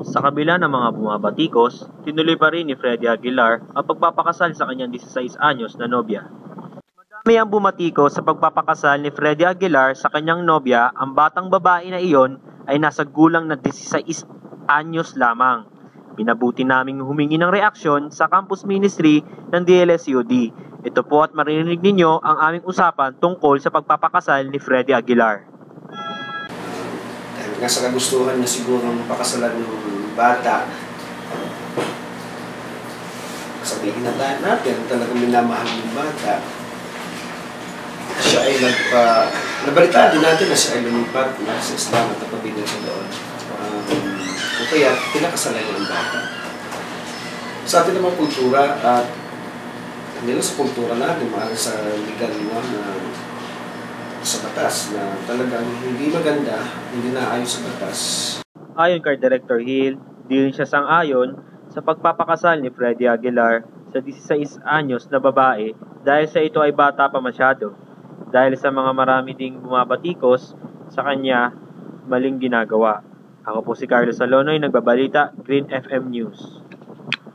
Sa kabila ng mga bumabatikos, tinuloy pa rin ni Freddy Aguilar ang pagpapakasal sa kanyang 16 anyos na nobya. Madami ang bumatikos sa pagpapakasal ni Freddy Aguilar sa kanyang nobya. Ang batang babae na iyon ay nasa gulang na 16 anyos lamang. Minabuti naming humingi ng reaksyon sa campus ministry ng DLSUD. Ito po at marinig ninyo ang aming usapan tungkol sa pagpapakasal ni Freddy Aguilar. Dahil nga sa kagustuhan niya siguro pakasalan ng bata, sabihin na natin talagang minamahal ng bata. Siya ay nabalitaan din natin na siya ay lumipat sa Islam at napabigan siya doon. O kaya pinakasalan niya ng bata. Sa atin naman kultura at hindi lang sa kultura natin, maaari sa legal na sa batas na talagang hindi maganda, hindi naayos sa batas. Ayon kay Director Hill, di rin siya sang-ayon sa pagpapakasal ni Freddy Aguilar sa 16 anyos na babae dahil sa ito ay bata pa masyado. Dahil sa mga marami ding bumabatikos sa kanya maling ginagawa. Ako po si Carlos Salonoy, nagbabalita, Green FM News.